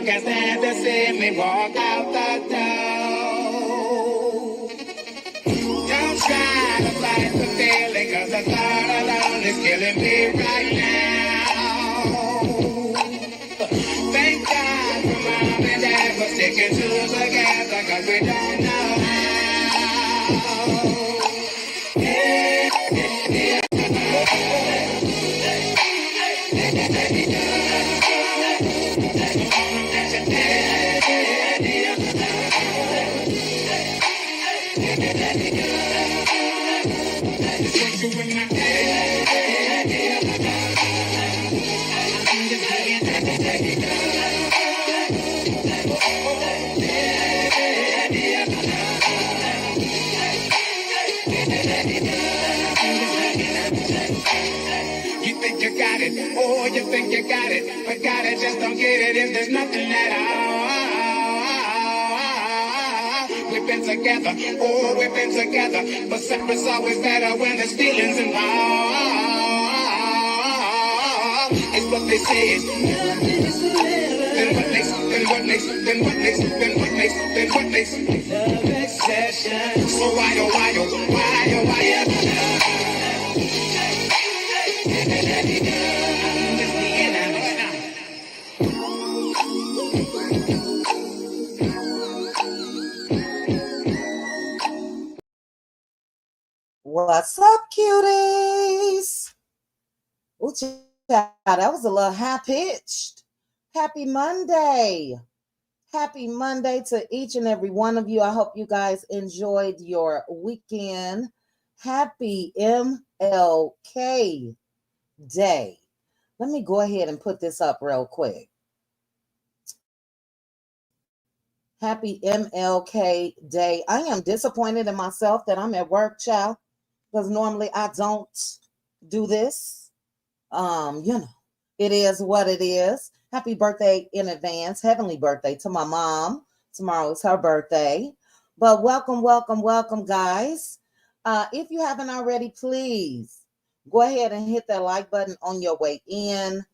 can't stand to see me walk out the door. Don't try to fight the feeling, cause the thought alone is killing me right now. Thank God for mom and dad for sticking together, cause we don't know how. You think you got it, oh, you think you got it, but got it, just don't get it if there's nothing at all. We've been together, oh, we've been together, but separate's always better when there's feelings involved. It's what they say is then what makes love exception. So why What's up, cuties? Ooh, child, that was a little high-pitched. Happy Monday. Happy Monday to each and every one of you. I hope you guys enjoyed your weekend. Happy MLK Day. Let me go ahead and put this up real quick. Happy MLK Day. I am disappointed in myself that I'm at work, child, because normally I don't do this. It is what it is. Happy birthday in advance. Heavenly birthday to my mom. Tomorrow is her birthday. But welcome, guys. If you haven't already, please go ahead and hit that like button on your way in.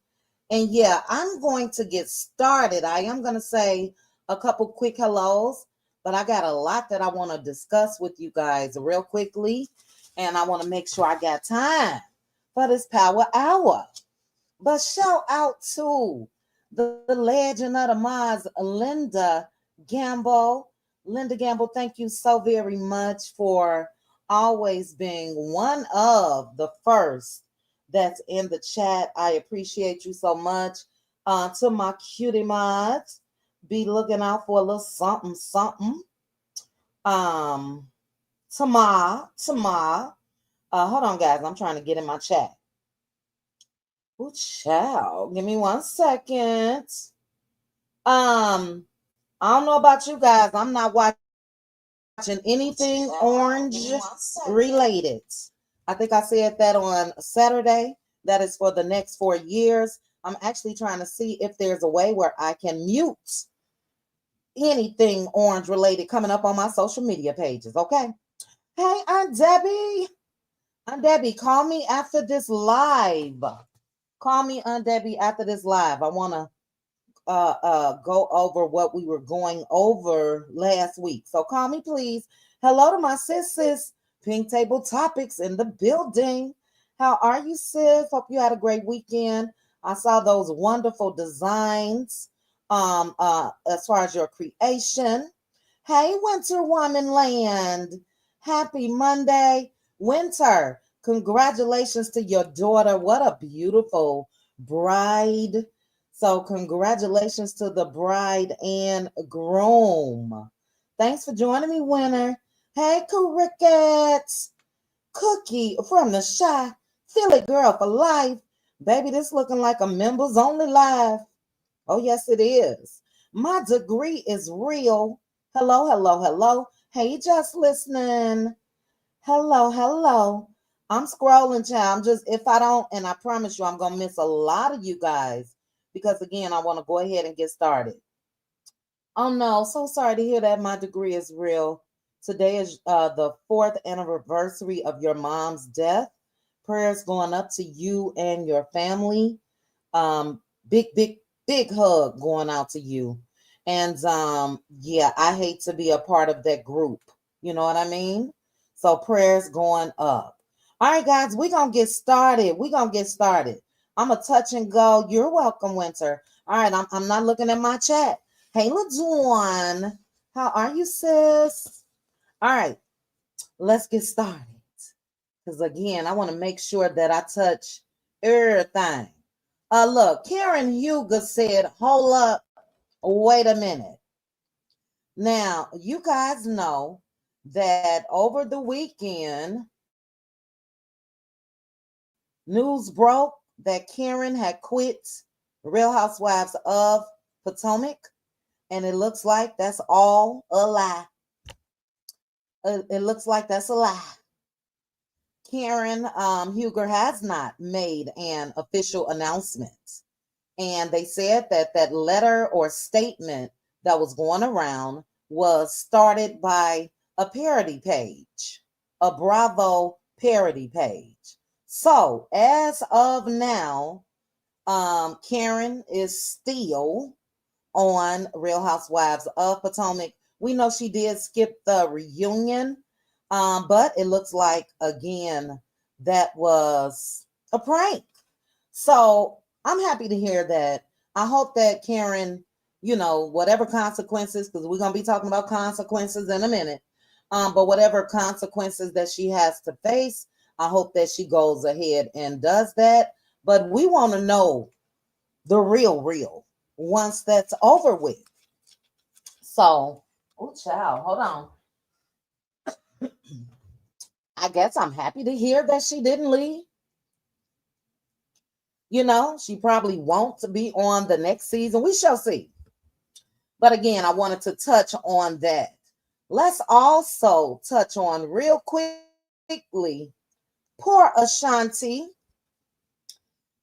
And yeah, I'm going to get started. I am going to say a couple quick hellos, but I got a lot that I want to discuss with you guys real quickly. And I want to make sure I got time for this power hour. But shout out to the legend of the mods, Linda Gamble. Linda Gamble, thank you so very much for always being one of the first that's in the chat. I appreciate you so much. To my cutie mods, be looking out for a little something. Tama. Hold on, guys. I'm trying to get in my chat. Oh, child. Give me 1 second. I don't know about you guys. I'm not watching anything orange related. I think I said that on Saturday. That is for the next 4 years. I'm actually trying to see if there's a way where I can mute anything orange related coming up on my social media pages. Okay. Hey, Aunt Debbie. Aunt Debbie, call me after this live. Call me, Aunt Debbie, after this live. I want to go over what we were going over last week. So call me, please. Hello to my sis. Pink Table Topics in the building. How are you, sis? Hope you had a great weekend. I saw those wonderful designs as far as your creation. Hey, Winter Woman Land. Happy Monday. Winter, congratulations to your daughter. What a beautiful bride. So congratulations to the bride and groom. Thanks for joining me, Winter. Hey, Crickets. Cookie from the Shy Philly Girl for life. Baby, this looking like a members only live. Oh, yes, it is. My degree is real. Hello. Hey, just listening. Hello. I'm scrolling, child. I'm just, if I don't, and I promise you, I'm going to miss a lot of you guys because, again, I want to go ahead and get started. Oh, no. So sorry to hear that. My degree is real. Today is the 4th anniversary of your mom's death. Prayers going up to you and your family. Big big hug going out to you. And yeah, I hate to be a part of that group. You know what I mean? So prayers going up. All right, guys, we're gonna get started. We're gonna get started. I'm a touch and go. You're welcome, Winter. All right, I'm not looking at my chat. Hey, LaDawn, how are you, sis? All right, let's get started. Because again, I want to make sure that I touch everything. Look, Karen Huger said, hold up, wait a minute. Now, you guys know that over the weekend, news broke that Karen had quit Real Housewives of Potomac, and it looks like that's all a lie. It looks like that's a lie. Karen Huger has not made an official announcement. And they said that that letter or statement that was going around was started by a parody page, a Bravo parody page. So as of now, Karen is still on Real Housewives of Potomac. We know she did skip the reunion, but it looks like, again, that was a prank. So I'm happy to hear that. I hope that Karen, whatever consequences, because we're going to be talking about consequences in a minute, but whatever consequences that she has to face, I hope that she goes ahead and does that. But we want to know the real once that's over with. So, oh, child, hold on. I guess I'm happy to hear that she didn't leave. She probably won't be on the next season. We shall see. But again, I wanted to touch on that. Let's also touch on real quickly. Poor Ashanti.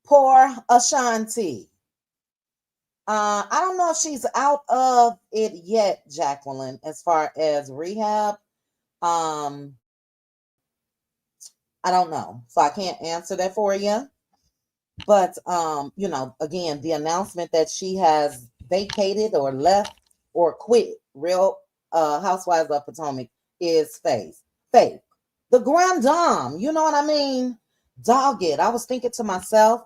Poor Ashanti. I don't know if she's out of it yet, Jacqueline, as far as rehab. Um, I don't know. So I can't answer that for you. But again, the announcement that she has vacated or left or quit Real Housewives of Potomac is fake. The grand dame, you know what I mean? Dog it. I was thinking to myself,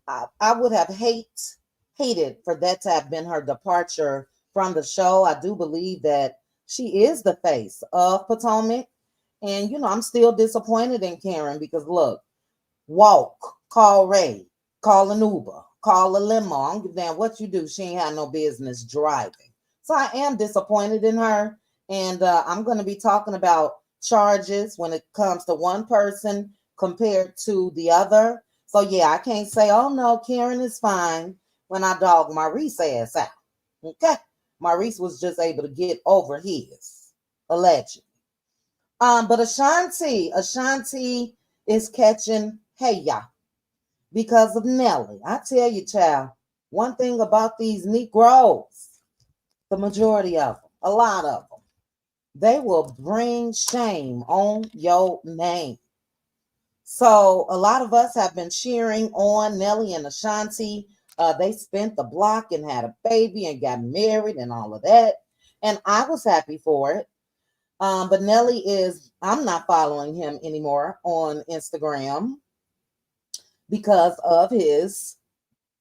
I would have hated for that to have been her departure from the show. I do believe that she is the face of Potomac. And I'm still disappointed in Karen because look, walk, call Ray, call an Uber, call a limo. I don't give a damn what you do. She ain't had no business driving. So I am disappointed in her. And I'm going to be talking about charges when it comes to one person compared to the other. So yeah, I can't say, oh no, Karen is fine when I dog Maurice ass out. Okay. Maurice was just able to get over his, allegedly. But Ashanti is catching ya because of Nelly. I tell you, child, one thing about these Negroes, the majority of them, a lot of them, they will bring shame on your name. So a lot of us have been cheering on Nelly and Ashanti. They spent the block and had a baby and got married and all of that. And I was happy for it. But Nelly I'm not following him anymore on Instagram because of his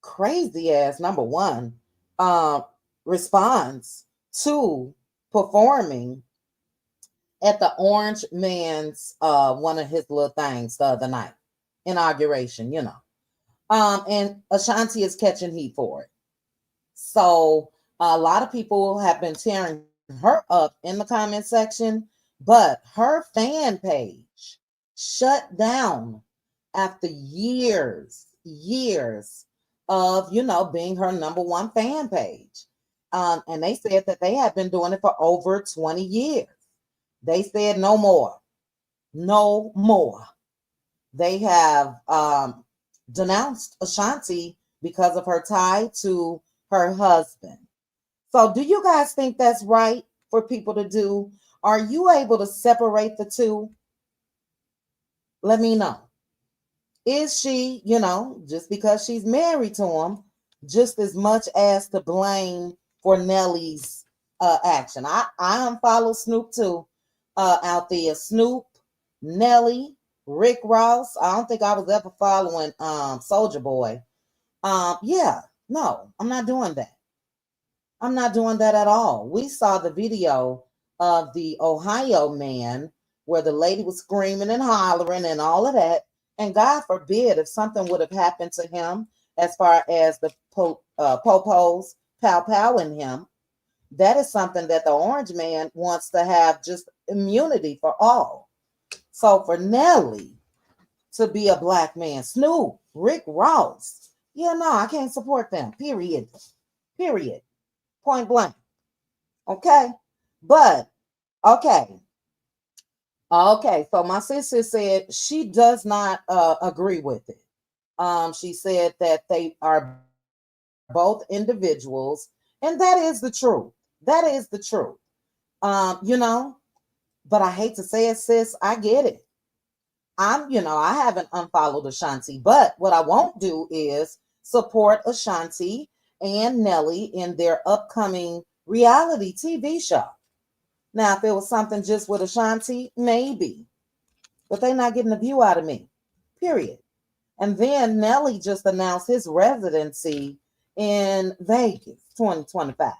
crazy ass, number one, response to performing at the Orange Man's one of his little things the other night, inauguration, and Ashanti is catching heat for it. So a lot of people have been tearing her up in the comment section, but her fan page shut down after years of being her number one fan page. And they said that they have been doing it for over 20 years. They said no more. They have denounced Ashanti because of her tie to her husband. So do you guys think that's right for people to do? Are you able to separate the two? Let me know. Is she, just because she's married to him, just as much as to blame for Nelly's action. I unfollow Snoop too out there. Snoop, Nelly, Rick Ross. I don't think I was ever following Soldier Boy. Yeah, no, I'm not doing that. I'm not doing that at all. We saw the video of the Ohio man where the lady was screaming and hollering and all of that. And God forbid if something would have happened to him as far as the popos pow pow in him. That is something that the orange man wants to have just immunity for all. So for Nelly to be a black man, Snoop, Rick Ross, yeah, no, I can't support them. Period. Period. Point blank. Okay. But okay. Okay. So my sister said she does not agree with it. She said that they are both individuals, and that is the truth. That is the truth. You know, but I hate to say it, sis. I get it. I haven't unfollowed Ashanti, but what I won't do is support Ashanti and Nelly in their upcoming reality TV show. Now, if it was something just with Ashanti, maybe, but they're not getting a view out of me, period. And then Nelly just announced his residency in Vegas 2025.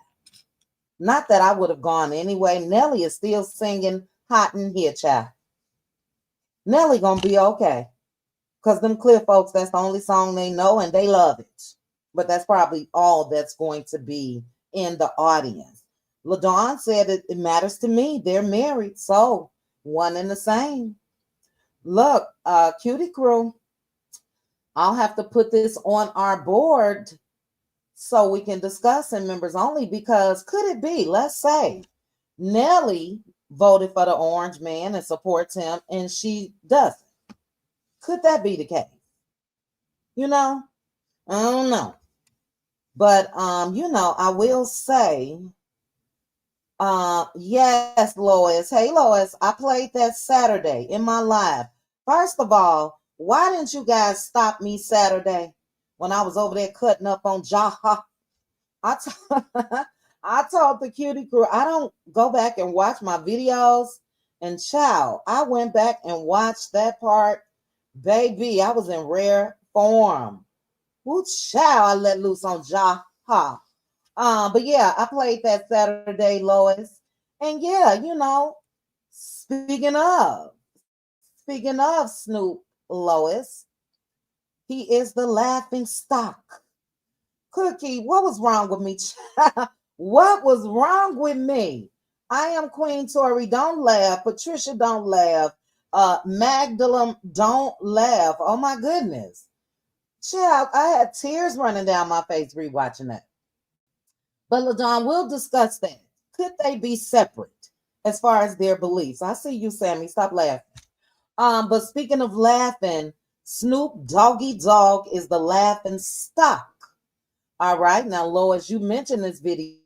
Not that I would have gone anyway. Nelly is still singing Hot in Here, child. Nelly gonna be okay. Because them clear folks, that's the only song they know and they love it. But that's probably all that's going to be in the audience. LaDawn said it matters to me. They're married, so one and the same. Look, Cutie Crew, I'll have to put this on our board so we can discuss in members only because could it be, let's say, Nelly voted for the orange man and supports him and she doesn't. Could that be the case? You know, I don't know. But I will say, yes, Lois. Hey Lois, I played that Saturday in my live. First of all, why didn't you guys stop me Saturday when I was over there cutting up on Jaha? I, t- I told the Cutie Crew I don't go back and watch my videos. And child, I went back and watched that part. Baby, I was in rare form. Woo child, I let loose on Jaha. But yeah, I played that Saturday, Lois. And yeah, speaking of Snoop Lois, he is the laughing stock. Cookie, what was wrong with me? What was wrong with me? I am Queen Tori. Don't laugh. Patricia, don't laugh. Magdalene, don't laugh. Oh my goodness. Child, I had tears running down my face rewatching that. But LaDon, we'll discuss that. Could they be separate as far as their beliefs? I see you, Sammy. Stop laughing. But speaking of laughing, Snoop Doggy Dogg is the laughing stock. All right. Now, Lois, you mentioned this video.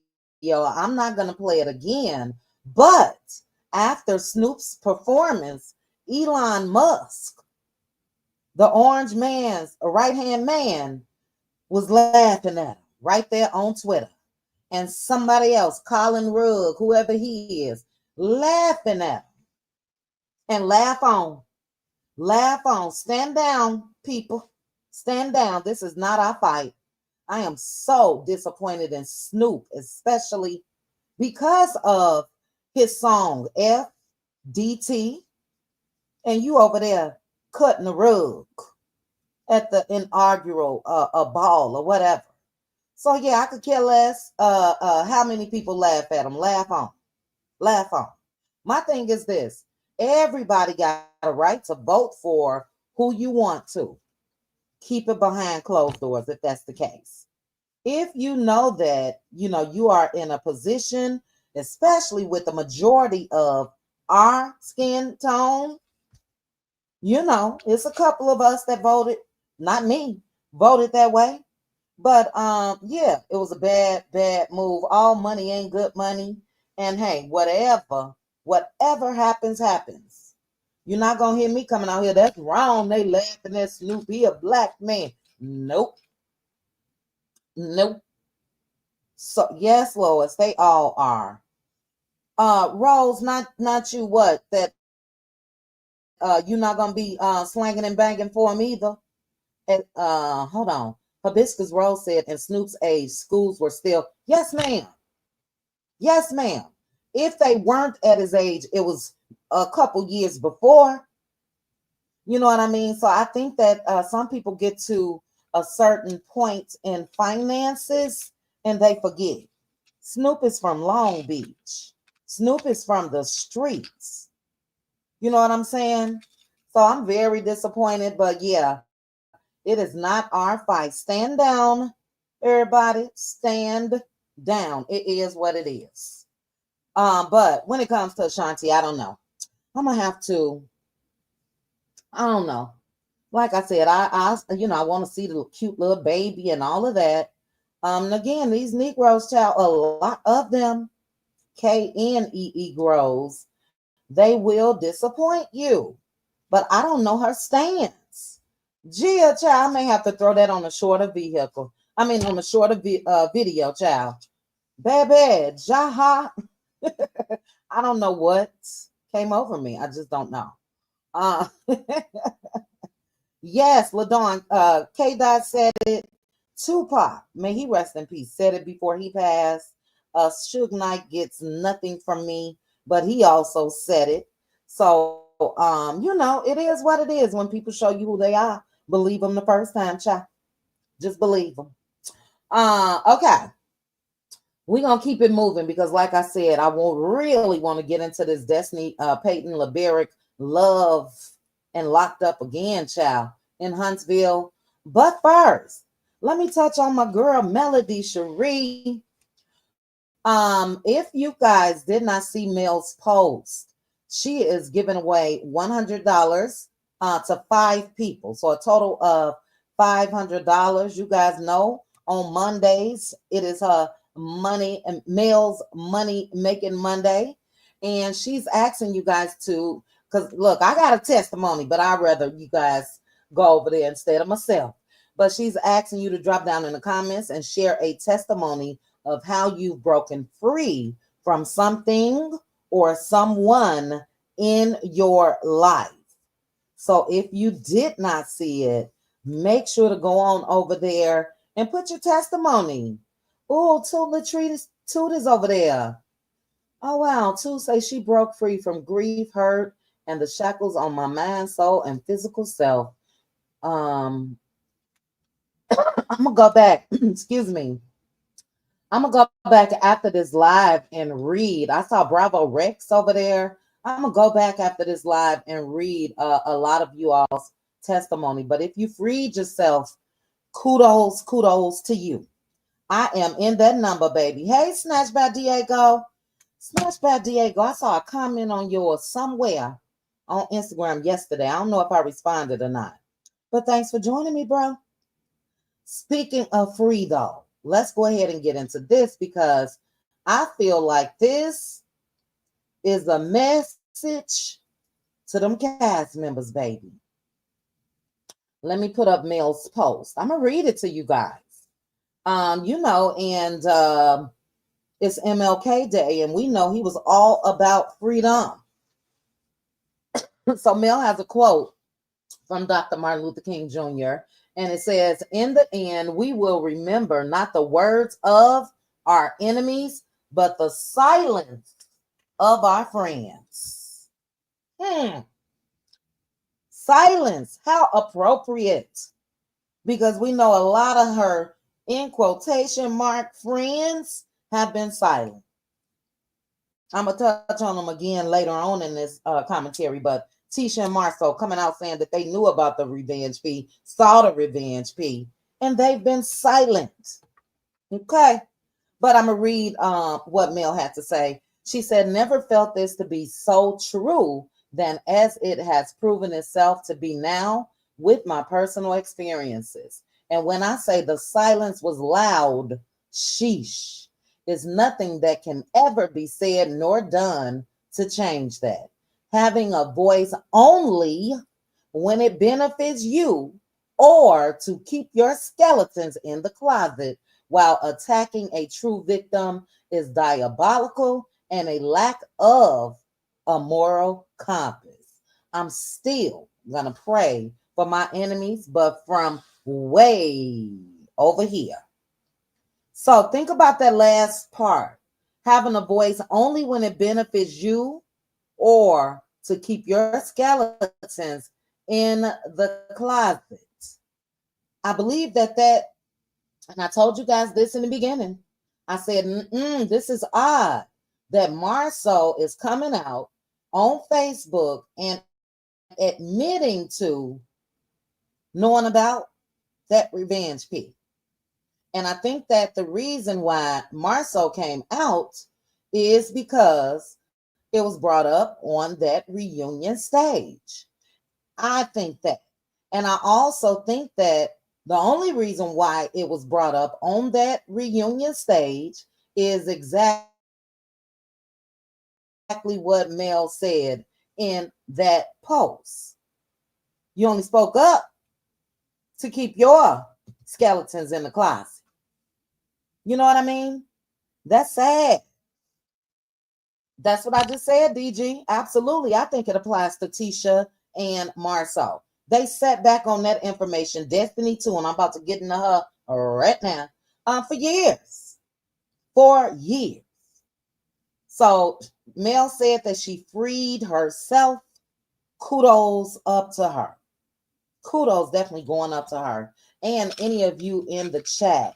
I'm not going to play it again. But after Snoop's performance, Elon Musk, the orange man's right-hand man, was laughing at him right there on Twitter. And somebody else, Colin Rugg, whoever he is, laughing at him. And laugh on. Laugh on. Stand down, people. Stand down. This is not our fight. I am so disappointed in Snoop, especially because of his song FDT. And you over there cutting the rug at the inaugural ball or whatever. So yeah, I could care less how many people laugh at him. Laugh on. Laugh on. My thing is this. Everybody got a right to vote for who you want to. Keep it behind closed doors if that's the case. If you know that, you are in a position, especially with the majority of our skin tone, it's a couple of us that voted, not me, voted that way. But yeah, it was a bad move. All money ain't good money. And hey, whatever happens, happens. You're not gonna hear me coming out here. That's wrong. They laughing at Snoop. He a black man. Nope. Nope. So yes, Lois, they all are. Rose, not you. What that? You're not gonna be slanging and banging for him either. And hold on. Hibiscus Rose said, in Snoop's age, schools were still. Yes, ma'am. Yes, ma'am. If they weren't at his age, it was a couple years before. You know what I mean? So I think that some people get to a certain point in finances and they forget. Snoop is from Long Beach. Snoop is from the streets. You know what I'm saying? So I'm very disappointed, but yeah, it is not our fight. Stand down, everybody. Stand down. It is what it is. But when it comes to Ashanti, I don't know. I'm gonna have to. I don't know. Like I said, I want to see the cute little baby and all of that. Again, these Negroes, child, a lot of them, KNEE grows, they will disappoint you. But I don't know her stance. Gia, child, I may have to throw that on a shorter vehicle. I mean, on a shorter video, child. Baby, Jaha. I don't know what came over me. I just don't know. Uh, yes, LaDon. K. Dot said it. Tupac, may he rest in peace, said it before he passed. Suge Knight gets nothing from me, but he also said it. So, it is what it is. When people show you who they are, believe them the first time, child. Just believe them. Okay. We're gonna keep it moving because, like I said, I won't really want to get into this Destiny Payton Liberic love and locked up again, child, in Huntsville. But first, let me touch on my girl Melody Sheree. If you guys did not see Mel's post, she is giving away $100 to 5 people, so a total of $500. You guys know on Mondays it is her money and Mel's money making Monday, and she's asking you guys to. Because look, I got a testimony, but I'd rather you guys go over there instead of myself. But she's asking you to drop down in the comments and share a testimony of how you've broken free from something or someone in your life. So if you did not see it, make sure to go on over there and put your testimony. Oh, Toot is over there. Oh wow, Toot say she broke free from grief, hurt, and the shackles on my mind, soul, and physical self. Um, I'm gonna go back. Excuse me. I'm gonna go back after this live and read. I saw Bravo Rex over there. I'm gonna go back after this live and read a lot of you all's testimony. But if you freed yourself, kudos to you. I am in that number, baby. Hey, Snatch by Diego. Snatch by Diego. I saw a comment on yours somewhere on Instagram yesterday. I don't know if I responded or not. But thanks for joining me, bro. Speaking of free, though, let's go ahead and get into this because I feel like this is a message to them cast members, baby. Let me put up Mel's post. I'm gonna read it to you guys. And it's MLK Day, and we know he was all about freedom. So Mel has a quote from Dr. Martin Luther King Jr., and it says, in the end, we will remember not the words of our enemies, but the silence of our friends. Silence, how appropriate. Because we know a lot of her, in quotation mark, friends have been silent. I'm going to touch on them again later on in this commentary, but Tisha and Marceau coming out saying that they knew about the revenge fee, saw the revenge fee, and they've been silent. Okay. But I'm going to read what Mel had to say. She said, never felt this to be so true than as it has proven itself to be now with my personal experiences. And when I say the silence was loud, sheesh, is nothing that can ever be said nor done to change that. Having a voice only when it benefits you or to keep your skeletons in the closet while attacking a true victim is diabolical and a lack of a moral compass. I'm still going to pray for my enemies, but from way over here. So think about that last part. Having a voice only when it benefits you or to keep your skeletons in the closet. I believe that, and I told you guys this in the beginning. I said, this is odd that Marceau is coming out on Facebook and admitting to knowing about that revenge piece. And I think that the reason why Marceau came out is because it was brought up on that reunion stage. I think that. And I also think that the only reason why it was brought up on that reunion stage is exactly what Mel said in that post. You only spoke up to keep your skeletons in the closet. You know what I mean? That's sad. That's what I just said, DG. Absolutely. I think it applies to Tisha and Marceau. They sat back on that information, Destiny too, and I'm about to get into her right now, for years. For years. So Mel said that she freed herself. Kudos up to her. Kudos definitely going up to her. And any of you in the chat.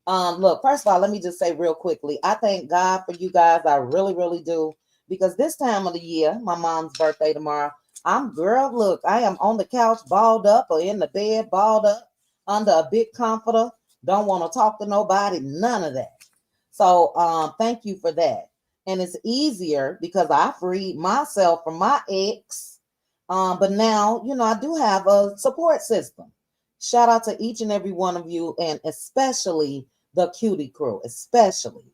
Look, first of all, let me just say real quickly, I thank God for you guys. I really, really do. Because this time of the year, my mom's birthday tomorrow, look, I am on the couch balled up or in the bed balled up under a big comforter. Don't want to talk to nobody, none of that. So thank you for that. And it's easier because I freed myself from my ex. But now, I do have a support system. Shout out to each and every one of you, and especially the cutie crew, especially.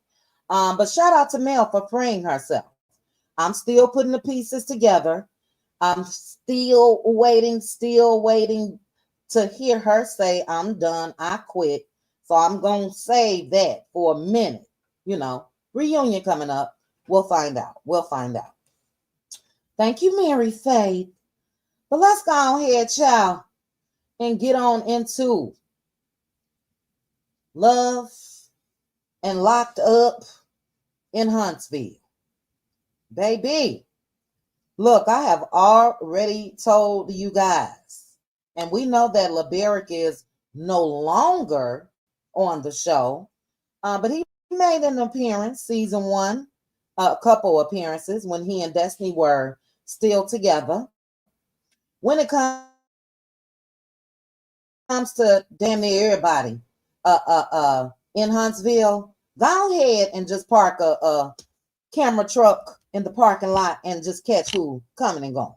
But shout out to Mel for freeing herself. I'm still putting the pieces together. I'm still waiting to hear her say, I'm done, I quit. So I'm going to save that for a minute. Reunion coming up. We'll find out. Thank you, Mary Faith. But let's go on ahead, child, and get on into Love and Locked Up in Huntsville. Baby, look, I have already told you guys, and we know that LeBerick is no longer on the show, but he made an appearance, season 1, a couple appearances when he and Destiny were still together. When it comes to damn near everybody in Huntsville, go ahead and just park a camera truck in the parking lot and just catch who coming and going.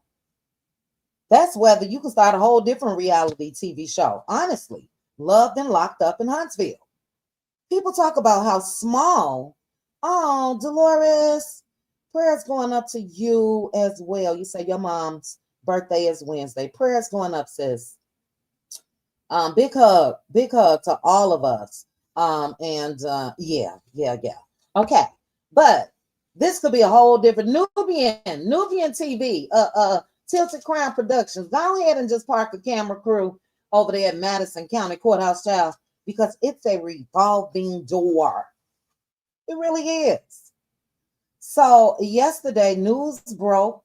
That's whether you can start a whole different reality TV show. Honestly, Loved and Locked Up in Huntsville. People talk about how small. Oh, Dolores, prayers going up to you as well. You say your mom's birthday is Wednesday. Prayers going up, sis. Big hug to all of us. Yeah. Okay, but this could be a whole different Nubian TV, Tilted Crown Productions. Go ahead and just park a camera crew over there at Madison County Courthouse, child, because it's a revolving door. It really is. So yesterday, news broke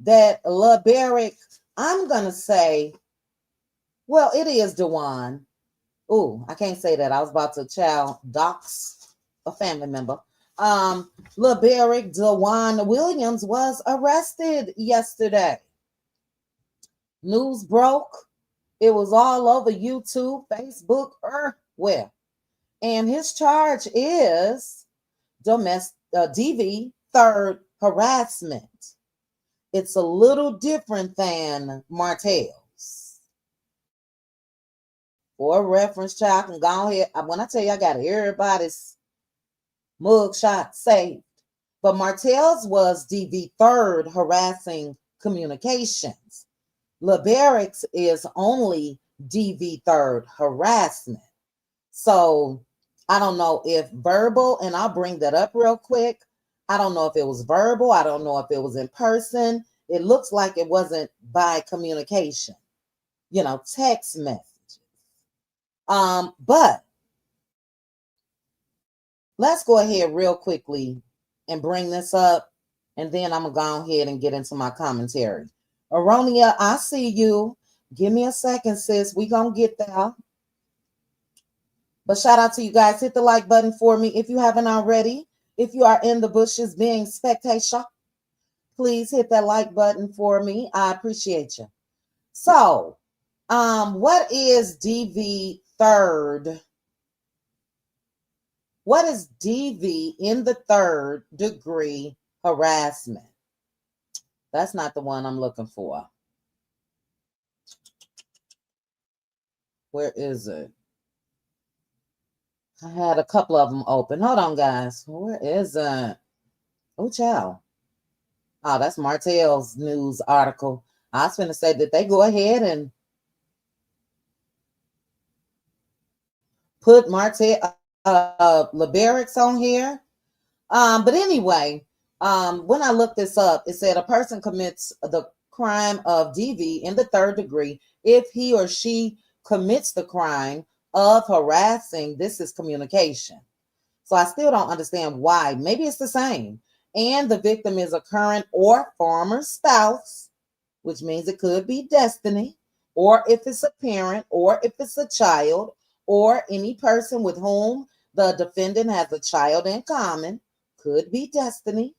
that LeBerick, I'm gonna say, well, it is Dewan. Oh, I can't say that. I was about to dox a family member. LeBerick Dewan Williams was arrested yesterday. News broke. It was all over YouTube, Facebook, everywhere. And his charge is DV third harassment. It's a little different than Martell's. For reference, child, can go ahead. When I tell you I got everybody's mugshot saved. But Martell's was DV third harassing communications. LeBerick's is only DV third harassment. So I don't know if verbal, and I'll bring that up real quick. I don't know if it was verbal. I don't know if it was in person. It looks like it wasn't by communication, text messages. But let's go ahead real quickly and bring this up, and then I'm gonna go ahead and get into my commentary. Aronia, I see you. Give me a second, sis. We gonna get there. But shout out to you guys. Hit the like button for me if you haven't already. If you are in the bushes being spectator, please hit that like button for me. I appreciate you. So, what is DV third? What is DV in the third degree harassment? That's not the one I'm looking for. Where is it? I had a couple of them open. Hold on, guys. Where is it? Oh, child. Oh, that's Martell's news article. I was going to say that they go ahead and put Martell Liberics on here. But anyway, when I looked this up, it said a person commits the crime of DV in the third degree if he or she commits the crime of harassing. This is communication. So I still don't understand why. Maybe it's the same. And the victim is a current or former spouse, which means it could be destiny, or if it's a parent, or if it's a child, or any person with whom the defendant has a child in common, could be destiny,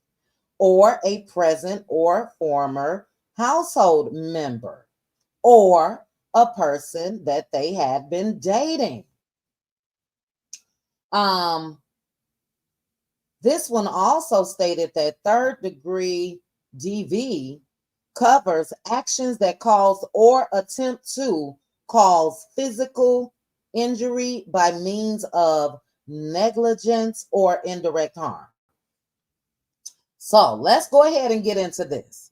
or a present or former household member, or a person that they had been dating. This one also stated that third degree DV covers actions that cause or attempt to cause physical injury by means of negligence or indirect harm. So let's go ahead and get into this.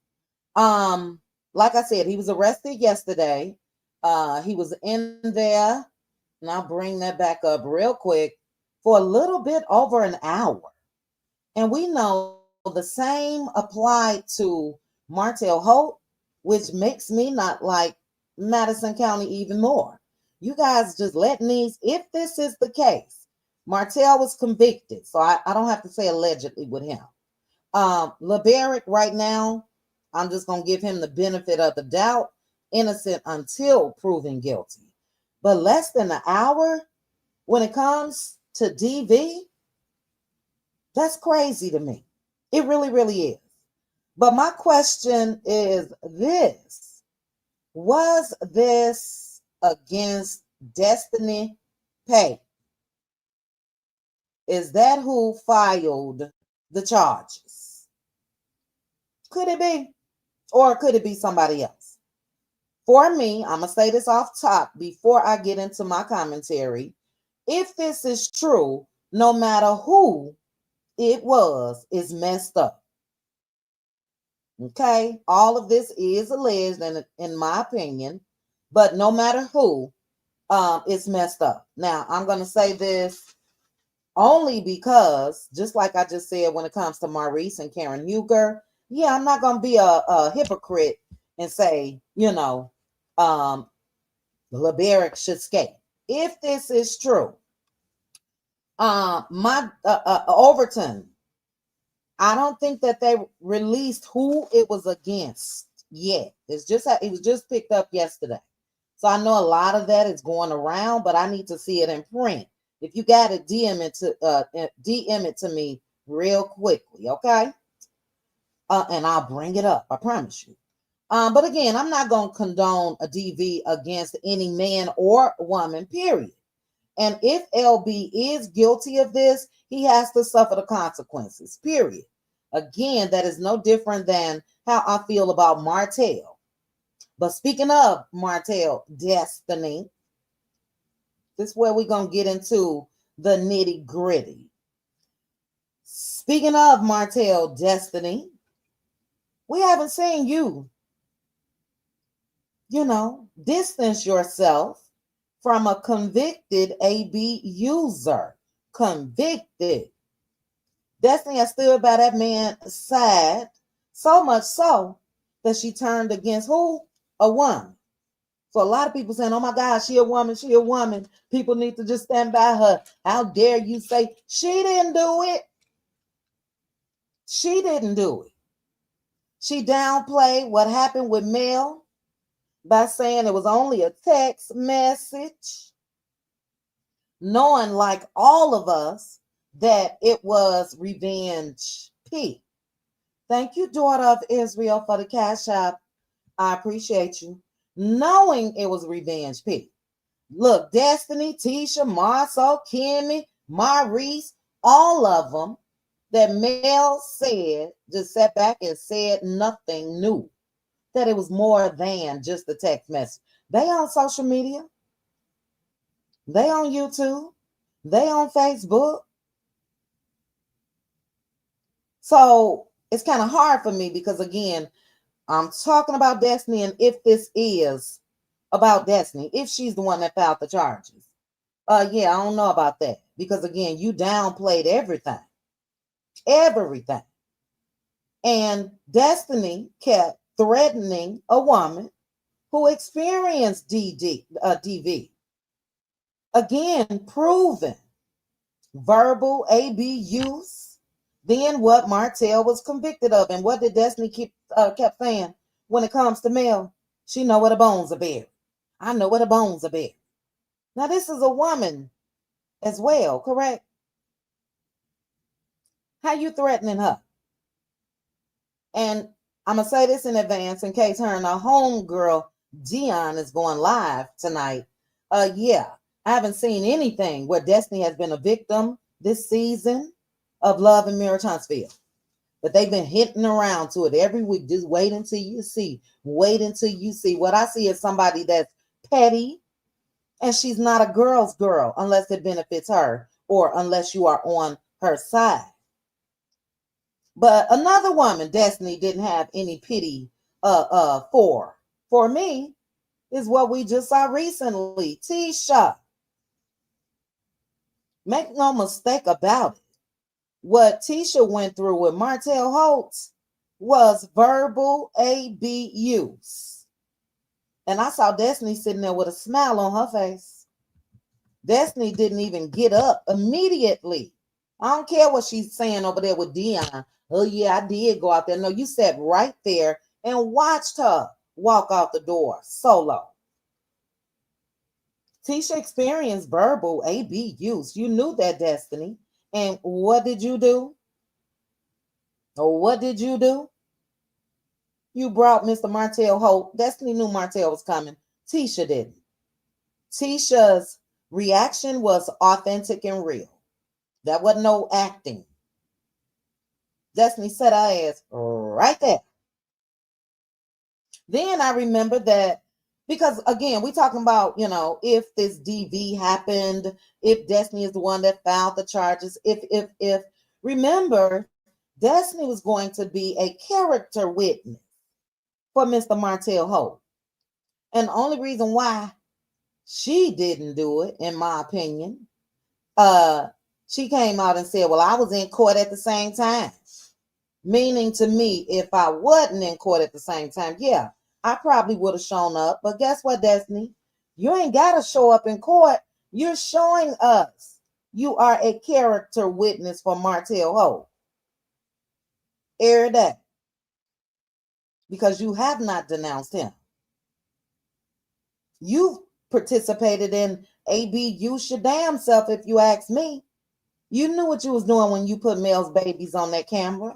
Like I said, he was arrested yesterday. He was in there, and I'll bring that back up real quick, for a little bit over an hour. And we know the same applied to Martell Holt, which makes me not like Madison County even more. You guys just letting these, if this is the case, Martell was convicted, so I don't have to say allegedly with him. Liberic right now, I'm just going to give him the benefit of the doubt, innocent until proven guilty. But less than an hour when it comes to DV, that's crazy to me. It really, really is. But my question is this. Was this against Destiny Payton? Is that who filed the charges? Could it be? Or could it be somebody else? For me, I'm going to say this off top before I get into my commentary. If this is true, no matter who it was, is messed up. Okay, all of this is alleged, and in my opinion, but no matter who, it's messed up. Now, I'm going to say this only because, just like I just said, when it comes to Maurice and Karen Huger, yeah, I'm not going to be a hypocrite and say, Liberic should skate. If this is true, my Overton, I don't think that they released who it was against yet. It was just picked up yesterday. So I know a lot of that is going around, but I need to see it in print. If you got it, DM it to me real quickly, okay? And I'll bring it up. I promise you. But again, I'm not going to condone a DV against any man or woman, period. And if LB is guilty of this, he has to suffer the consequences, period. Again, that is no different than how I feel about Martell. But speaking of Martell Destiny, this is where we're going to get into the nitty gritty. Speaking of Martell Destiny, we haven't seen you, distance yourself from a convicted AB user, convicted. Destiny has stood by that man's side, so much so that she turned against who? A woman. So a lot of people saying, oh my God, she a woman, she a woman. People need to just stand by her. How dare you say she didn't do it? She didn't do it. She downplayed what happened with Mel by saying it was only a text message, knowing like all of us that it was revenge P. Thank you, daughter of Israel, for the cash app. I appreciate you. Knowing it was revenge P. Look, Destiny, Tisha, Marcel, Kimmy, Maurice, all of them that Mel said, just sat back and said nothing new. That it was more than just a text message. They on social media. They on YouTube. They on Facebook. So it's kind of hard for me because, again, I'm talking about Destiny, and if this is about Destiny, if she's the one that filed the charges, yeah, I don't know about that because, again, you downplayed everything, and Destiny kept threatening a woman who experienced DV. Again, proven verbal abuse. Then what Martell was convicted of, and what did Destiny kept saying when it comes to Mel? She know where the bones are buried. I know where the bones are buried. Now this is a woman as well, correct? How you threatening her? And I'm gonna say this in advance in case her and her homegirl Dion is going live tonight. Yeah, I haven't seen anything where Destiny has been a victim this season of Love and Mirror Huntsville. But they've been hitting around to it every week. Just wait until you see. Wait until you see. What I see is somebody that's petty, and she's not a girl's girl unless it benefits her or unless you are on her side. But another woman, Destiny, didn't have any pity for. For me, is what we just saw recently. Tisha. Make no mistake about it. What Tisha went through with Martell Holtz was verbal abuse. And I saw Destiny sitting there with a smile on her face. Destiny didn't even get up immediately. I don't care what she's saying over there with Dion. Oh, yeah, I did go out there. No, you sat right there and watched her walk out the door solo. Tisha experienced verbal abuse. You knew that, Destiny. And what did you do? Or what did you do? You brought Mr. Martell Holt. Destiny knew Martell was coming. Tisha didn't. Tisha's reaction was authentic and real. That wasn't no acting. Destiny set her ass right there. Then I remember that because, again, we talking about, if this DV happened, if Destiny is the one that filed the charges, if remember, Destiny was going to be a character witness for Mr. Martell Holt. And the only reason why she didn't do it, in my opinion, she came out and said, well, I was in court at the same time. Meaning to me, if I wasn't in court at the same time, yeah, I probably would have shown up. But guess what, Destiny? You ain't got to show up in court. You're showing us you are a character witness for Martell Holt. Air that. Because you have not denounced him. You participated in abuse your damn self, if you ask me. You knew what you was doing when you put Mel's babies on that camera.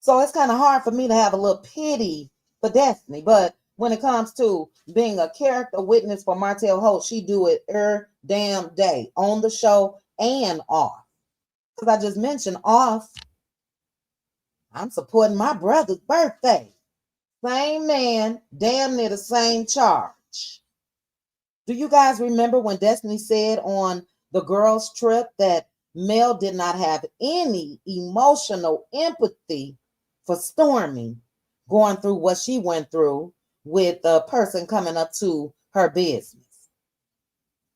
So it's kind of hard for me to have a little pity for Destiny. But when it comes to being a character witness for Martell Holt, she do it damn day on the show and off. Because I just mentioned off, I'm supporting my brother's birthday. Same man, damn near the same charge. Do you guys remember when Destiny said on the girls' trip that Mel did not have any emotional empathy for Stormy going through what she went through with a person coming up to her business?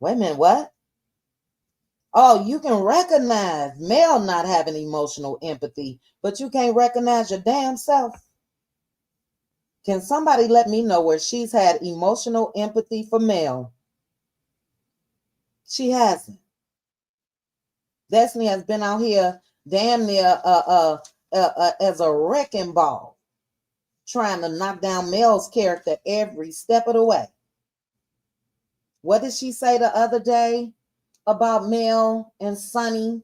Wait a minute, what? Oh, you can recognize Mel not having emotional empathy, but you can't recognize your damn self. Can somebody let me know where she's had emotional empathy for Mel? She hasn't. Destiny has been out here damn near as a wrecking ball, trying to knock down Mel's character every step of the way. What did she say the other day about Mel and Sonny?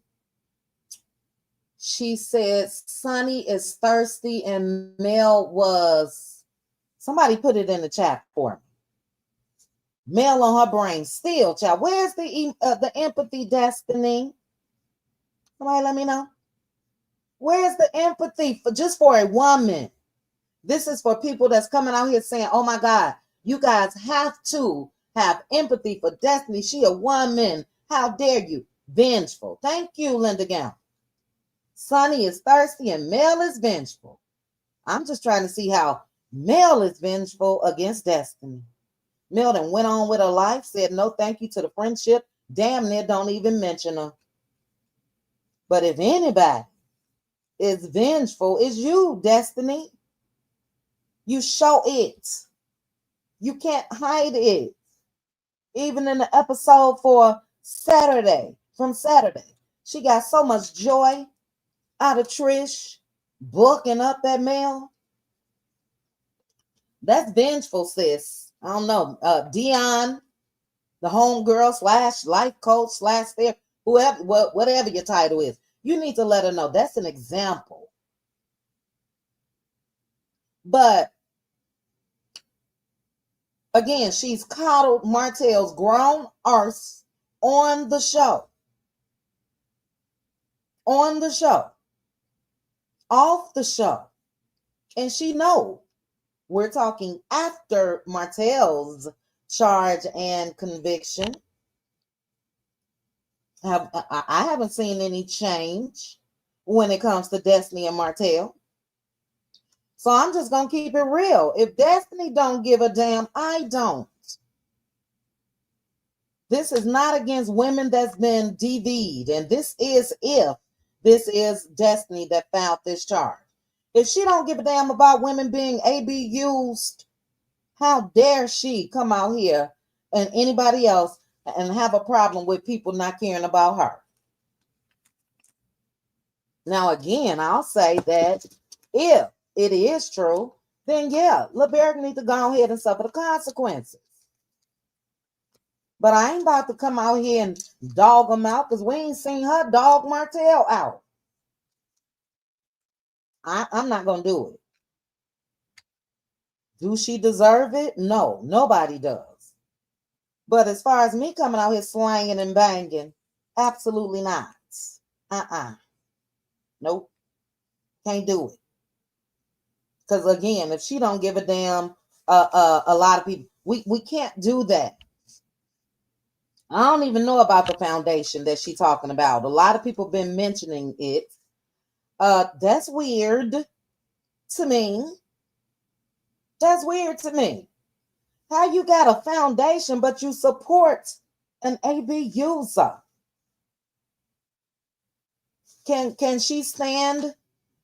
She said Sonny is thirsty and Mel was, somebody put it in the chat for me. Mel on her brain still, child. Where's the empathy, Destiny? Somebody let me know. Where's the empathy for just for a woman? This is for people that's coming out here saying, oh my God, you guys have to have empathy for Destiny. She a woman. How dare you? Vengeful. Thank you, Linda Gown. Sonny is thirsty and Mel is vengeful. I'm just trying to see how Mel is vengeful against Destiny. Mel then went on with her life, said no thank you to the friendship. Damn near don't even mention her. But if anybody is vengeful, it's you, Destiny. You show it. You can't hide it. Even in the episode for Saturday, from Saturday, she got so much joy out of Trish booking up that Mel. That's vengeful, sis. I don't know. Dion, the homegirl / life coach / therapist, whoever, whatever your title is, you need to let her know that's an example. But again, she's coddled Martell's grown arse on the show. On the show. Off the show. And she knows. We're talking after Martell's charge and conviction. I haven't seen any change when it comes to Destiny and Martell. So I'm just going to keep it real. If Destiny don't give a damn, I don't. This is not against women that's been DV'd. And this is if this is Destiny that filed this charge. If she don't give a damn about women being abused, how dare she come out here and anybody else and have a problem with people not caring about her? Now, again, I'll say that if it is true, then yeah, LeBerg needs to go ahead and suffer the consequences. But I ain't about to come out here and dog them out because we ain't seen her dog Martell out. I'm not going to do it. Do she deserve it? No, nobody does. But as far as me coming out here slanging and banging, absolutely not. Nope. Can't do it. Because again, if she don't give a damn, a lot of people, we can't do that. I don't even know about the foundation that she's talking about. A lot of people have been mentioning it. That's weird to me. That's weird to me. How you got a foundation, but you support an AB user? Can she stand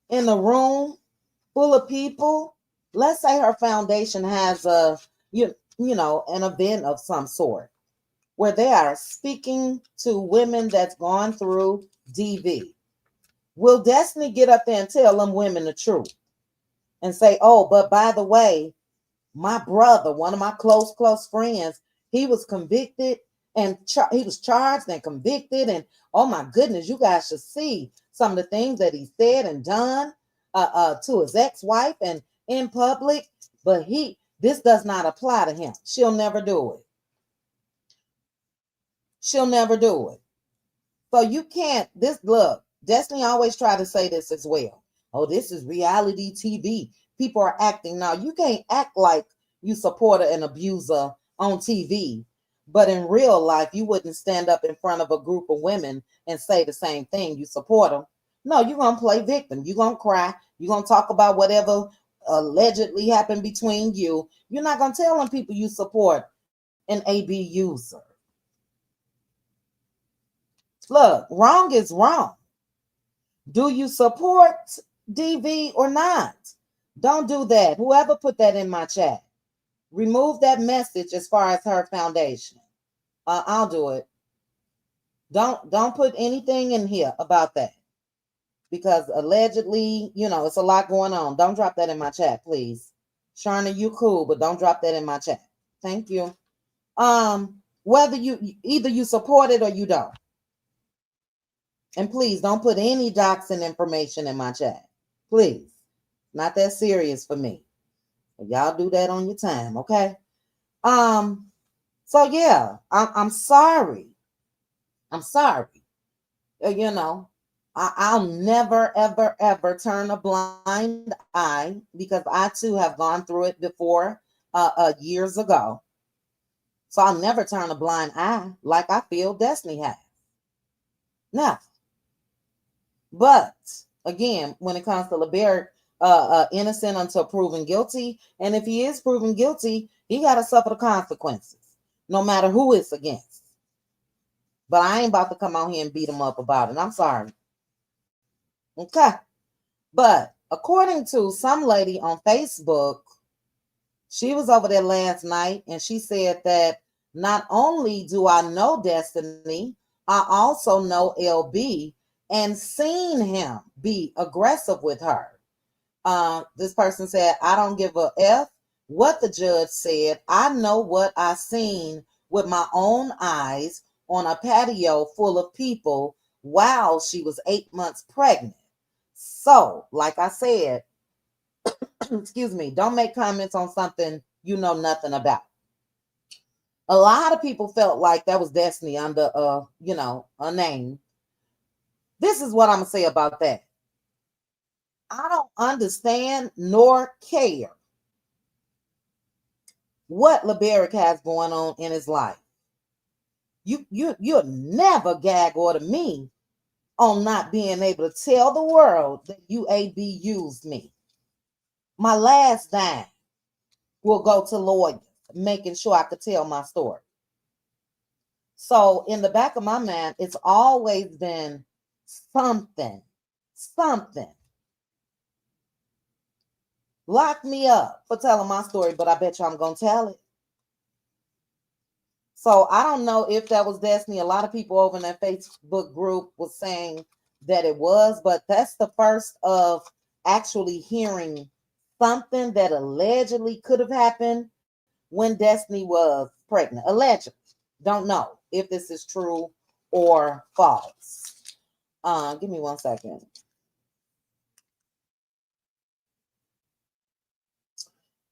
in a room full of people? Let's say her foundation has a you know an event of some sort where they are speaking to women that's gone through DV. Will Destiny get up there and tell them women the truth and say, oh, but by the way, my brother, one of my close friends, he was convicted and he was charged and convicted. And oh my goodness, you guys should see some of the things that he said and done to his ex-wife and in public. But this does not apply to him. She'll never do it. She'll never do it. So you can't, look, Destiny always try to say this as well. Oh, this is reality TV. People are acting. Now, you can't act like you support an abuser on TV, but in real life, you wouldn't stand up in front of a group of women and say the same thing. You support them. No, you're going to play victim. You're going to cry. You're going to talk about whatever allegedly happened between you. You're not going to tell them people you support an AB user. Look, wrong is wrong. Do you support DV or not? Don't do that. Whoever put that in my chat, remove that message as far as her foundation. I'll do it. Don't put anything in here about that, because allegedly, it's a lot going on. Don't drop that in my chat, please. Sharna, you cool, but don't drop that in my chat. Thank you. Whether either you support it or you don't. And please don't put any doxing information in my chat. Please. Not that serious for me. Y'all do that on your time, okay? So yeah, I'm sorry. I'm sorry. I'll never, ever, ever turn a blind eye, because I too have gone through it before, years ago. So I'll never turn a blind eye like I feel Destiny has. Never. But again, when it comes to LeBerick, innocent until proven guilty, and if he is proven guilty, he got to suffer the consequences, no matter who it's against. But I ain't about to come out here and beat him up about it. I'm sorry. Okay. But according to some lady on Facebook, she was over there last night and she said that not only do I know Destiny, I also know LB and seen him be aggressive with her. This person said, I don't give a F what the judge said. I know what I seen with my own eyes on a patio full of people while she was 8 months pregnant. So, like I said, excuse me, don't make comments on something you know nothing about. A lot of people felt like that was Destiny under a name. This is what I'm gonna say about that. I don't understand nor care what LeBerick has going on in his life. You'll never gag order me on not being able to tell the world that UAB used me. My last dime will go to lawyers, making sure I could tell my story. So in the back of my mind, it's always been something. Lock me up for telling my story, but I bet you I'm going to tell it. So I don't know if that was Destiny. A lot of people over in that Facebook group was saying that it was, but that's the first of actually hearing something that allegedly could have happened when Destiny was pregnant. Allegedly. Don't know if this is true or false. Give me 1 second.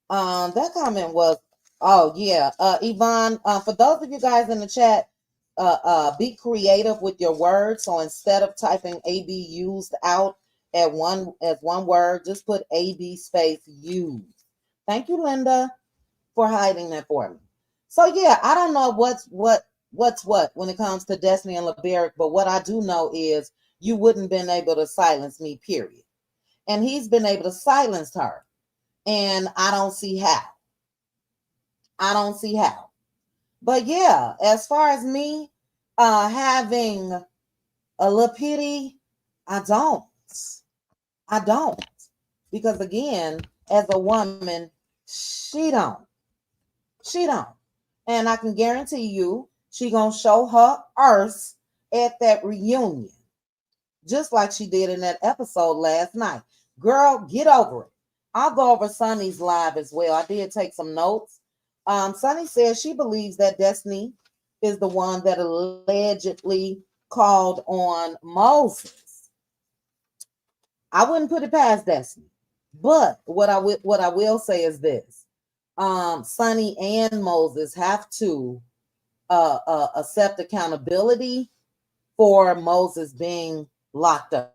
That comment was, oh yeah, Yvonne. For those of you guys in the chat, be creative with your words. So instead of typing AB used out as one word, just put AB space used. Thank you, Linda, for hiding that for me. So yeah, I don't know what's what when it comes to Destiny and LeBerick, but what I do know is you wouldn't been able to silence me, period. And he's been able to silence her. And I don't see how. But yeah, as far as me having a little pity, I don't. Because again, as a woman, she don't. And I can guarantee you, she gonna show her arse at that reunion. Just like she did in that episode last night. Girl, get over it. I'll go over Sunny's live as well. I did take some notes. Sunny says she believes that Destiny is the one that allegedly called on Moses. I wouldn't put it past Destiny. But what I will say is this. Sunny and Moses have to accept accountability for Moses being locked up.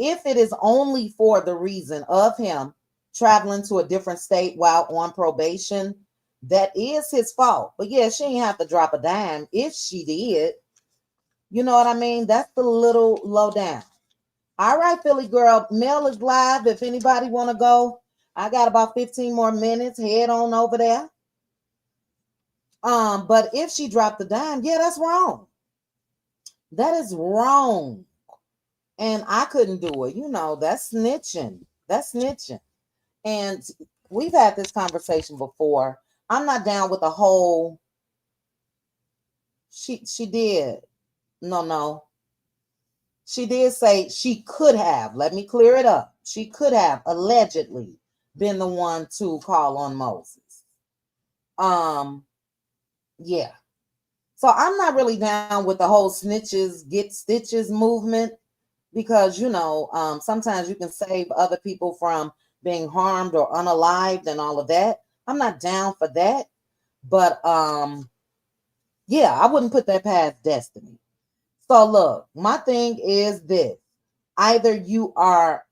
If it is only for the reason of him traveling to a different state while on probation, that is his fault. But yeah, she ain't have to drop a dime if she did. You know what I mean? That's the little low down. All right, Philly girl, mail is live. If anybody want to go, I got about 15 more minutes. Head on over there. But if she dropped the dime, yeah, that's wrong. That is wrong. And I couldn't do it. That's snitching. That's snitching. And we've had this conversation before. I'm not down with the whole she did. No. She did say she could have. Let me clear it up. She could have allegedly been the one to call on Moses. Yeah. So I'm not really down with the whole snitches get stitches movement because sometimes you can save other people from being harmed or unalived and all of that. I'm not down for that. But yeah, I wouldn't put that past destiny. So look, my thing is this. Either you are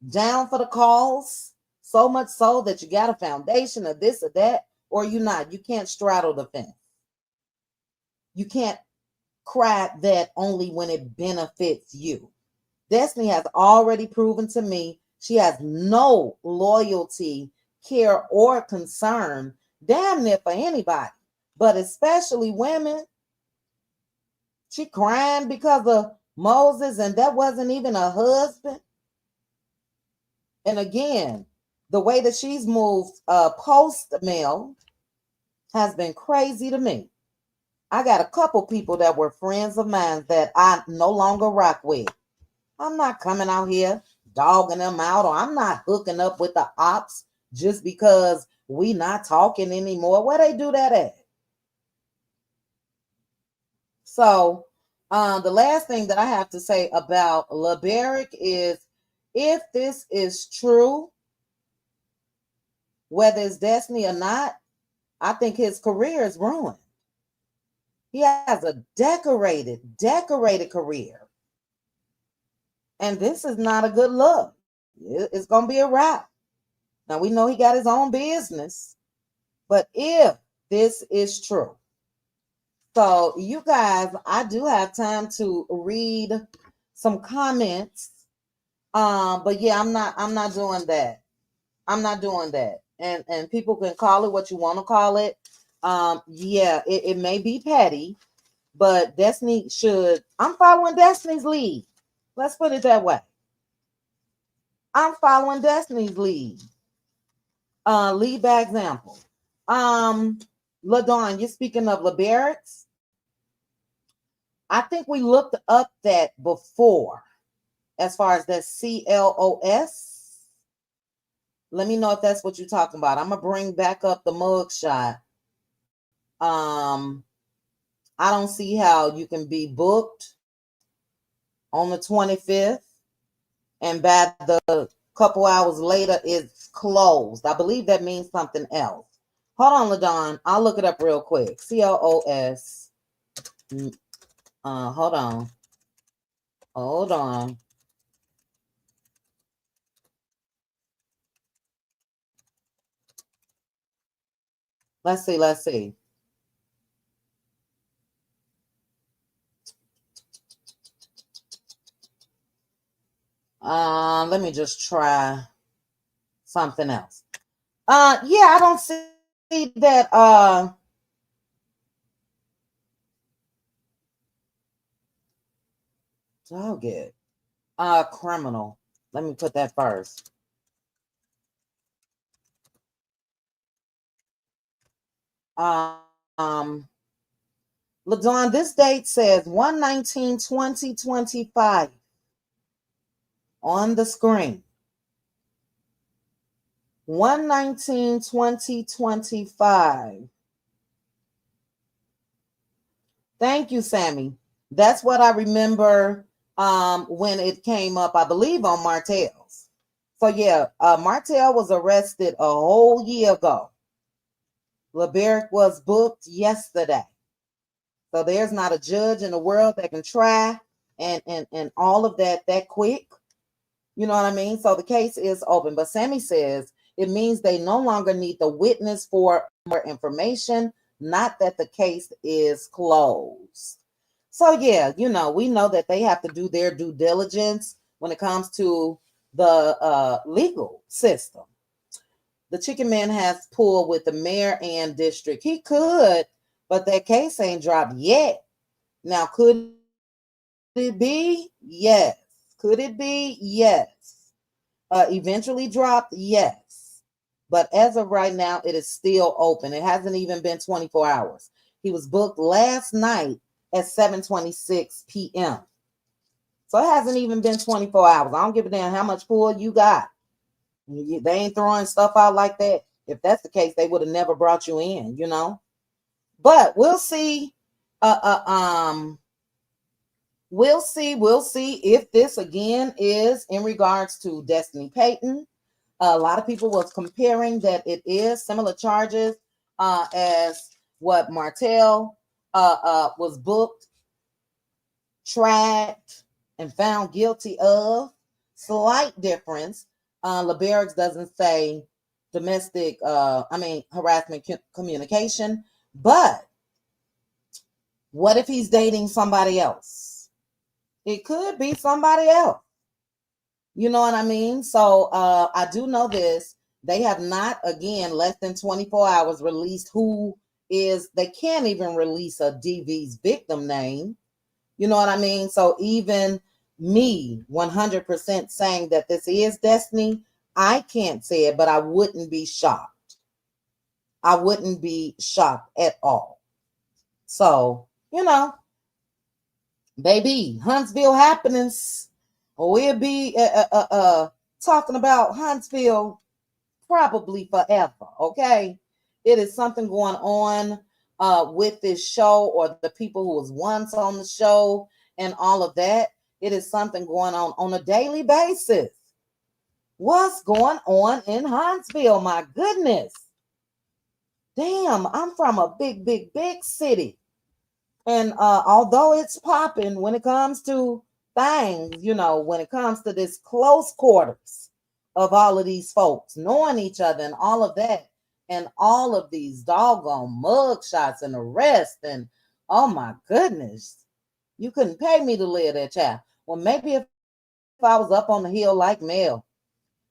down for the cause, so much so that you got a foundation of this or that, or you're not. You can't straddle the fence. You can't cry that only when it benefits you. Destiny has already proven to me she has no loyalty, care, or concern, damn near for anybody, but especially women. She crying because of Moses, and that wasn't even a husband. And again, the way that she's moved post mail has been crazy to me. I got a couple people that were friends of mine that I no longer rock with. I'm not coming out here dogging them out, or I'm not hooking up with the ops just because we not talking anymore. Where they do that at? So the last thing that I have to say about LeBerick is if this is true, whether it's destiny or not, I think his career is ruined. He has a decorated career. And this is not a good look. It's going to be a wrap. Now, we know he got his own business, but if this is true, so you guys, I do have time to read some comments. But yeah, I'm not doing that. I'm not doing that. And people can call it what you want to call it. Yeah, it may be petty, but Destiny I'm following Destiny's lead. Let's put it that way. I'm following Destiny's lead. Lead by example. LaDawn, you're speaking of LeBerrick's. I think we looked up that before as far as that CLOS. Let me know if that's what you're talking about. I'm gonna bring back up the mugshot. I don't see how you can be booked on the 25th and by the couple hours later it's closed. I believe that means something else. Hold on, LaDawn. I'll look it up real quick. CLOS. Hold on. Hold on. Let's see. Let's see. Let me just try something else. Yeah, I don't see that. Dog it. Criminal. Let me put that first. Um, LaDawn, this date says 1/19/2025 on the screen. 1/19/2025. Thank you, Sammy. That's what I remember when it came up, I believe, on Martell's. So yeah, Martell was arrested a whole year ago. LeBerick was booked yesterday. So there's not a judge in the world that can try and all of that quick. You know what I mean? So the case is open. But Sammy says it means they no longer need the witness for more information, not that the case is closed. So yeah, we know that they have to do their due diligence when it comes to the legal system. The chicken man has pulled with the mayor and district. He could, but that case ain't dropped yet. Now, could it be? Yes. Could it be? Yes. Eventually dropped? Yes. But as of right now, it is still open. It hasn't even been 24 hours. He was booked last night at 7:26 p.m. So it hasn't even been 24 hours. I don't give a damn how much pull you got. They ain't throwing stuff out like that. If that's the case, they would have never brought you in, you know. But we'll see. Uh, uh, um, we'll see if this again is in regards to Destiny Payton. A lot of people was comparing that it is similar charges as what Martell was booked, tracked, and found guilty of. Slight difference. LeBerrick's doesn't say domestic, harassment communication, but what if he's dating somebody else? It could be somebody else. You know what I mean? So I do know this. They have not, again, less than 24 hours released who is, they can't even release a DV's victim name. You know what I mean? So even me 100% saying that this is Destiny, I can't say it, but I wouldn't be shocked. I wouldn't be shocked at all. So, you know, baby, Huntsville happenings. We'll be talking about Huntsville probably forever. Okay, it is something going on with this show, or the people who was once on the show, and all of that. It is something going on a daily basis. What's going on in Huntsville? My goodness. Damn, I'm from a big, big, big city. And although it's popping when it comes to things, you know, when it comes to this close quarters of all of these folks knowing each other and all of that, and all of these doggone mug shots and arrests, and oh my goodness, you couldn't pay me to live that, child. Well, maybe if I was up on the hill like Mel,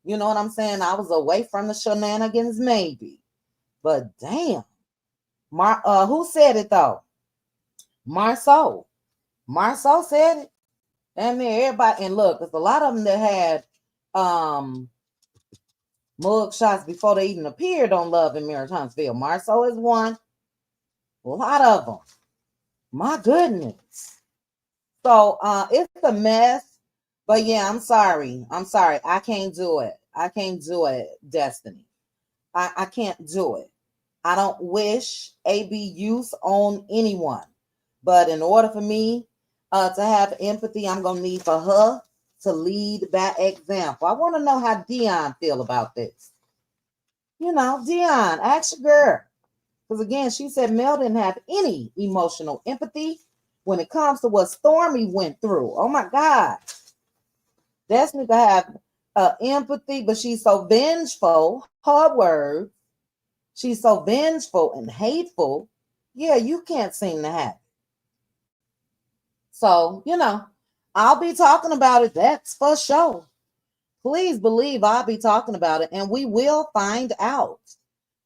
you know what I'm saying? I was away from the shenanigans, maybe. But damn, who said it though? Marceau. Marceau said it. I mean, everybody, and look, there's a lot of them that had mug shots before they even appeared on Love and Marriage Huntsville. Marceau is one. A lot of them. My goodness. So it's a mess. But yeah, I'm sorry. I'm sorry. I can't do it. I can't do it, Destiny. I can't do it. I don't wish AB use on anyone. But in order for me to have empathy, I'm going to need for her to lead by example. I want to know how Dion feel about this. You know, Dion, ask your girl. Because again, she said Mel didn't have any emotional empathy when it comes to what Stormy went through. Oh my God. Destiny to have empathy, but she's so vengeful. Her words. She's so vengeful and hateful. Yeah, you can't seem to have it. So, you know, I'll be talking about it. That's for sure. Please believe I'll be talking about it, and we will find out.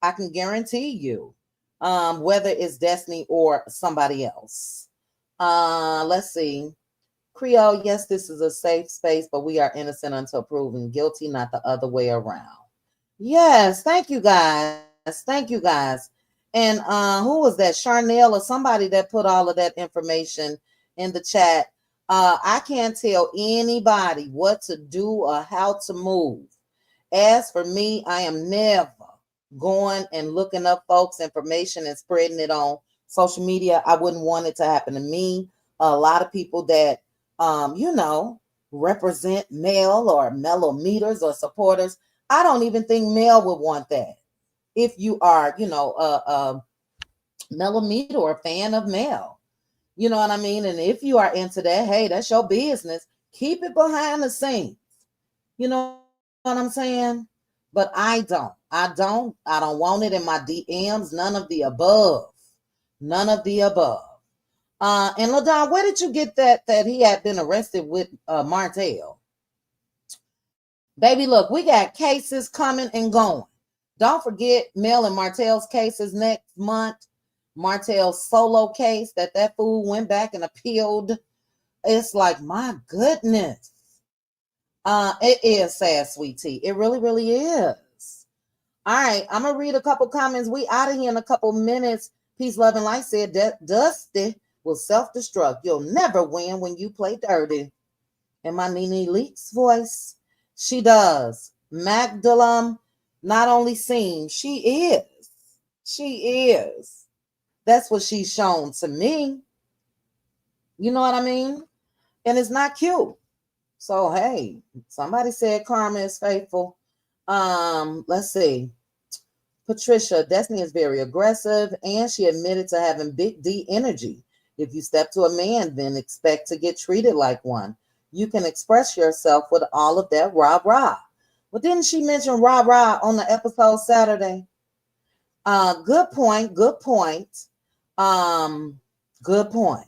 I can guarantee you, whether it's Destiny or somebody else. Let's see. Creole, yes, this is a safe space, but we are innocent until proven guilty, not the other way around. Yes, thank you guys. Thank you guys. And who was that? Charnel or somebody that put all of that information in the chat. I can't tell anybody what to do or how to move. As for me, I am never going and looking up folks' information and spreading it on social media. I wouldn't want it to happen to me. A lot of people that you know, represent Mel or Melometers or supporters. I don't even think Mel would want that. If you are, you know, a Melometer or a fan of Mel, you know what I mean? And if you are into that, hey, that's your business. Keep it behind the scenes. You know what I'm saying? But I don't want it in my DMs. None of the above. None of the above. And LaDon, where did you get that he had been arrested with Martell? Baby, look, we got cases coming and going. Don't forget Mel and Martell's cases next month. Martell's solo case that fool went back and appealed It's like, my goodness. It is sad, sweet tea. It really, really is. All right, I'm gonna read a couple comments. We out of here in a couple minutes. Peace, love, and light said that Dusty will self-destruct. You'll never win when you play dirty. In my Nene Leakes voice, she does. Magdalum not only seems, she is. She is. That's what she's shown to me. You know what I mean? And it's not cute. So hey, somebody said karma is faithful. Let's see. Patricia, Destiny is very aggressive, and she admitted to having big D energy. If you step to a man, then expect to get treated like one. You can express yourself with all of that rah-rah. But didn't she mention rah-rah on the episode Saturday? Good point. Good point. Good point.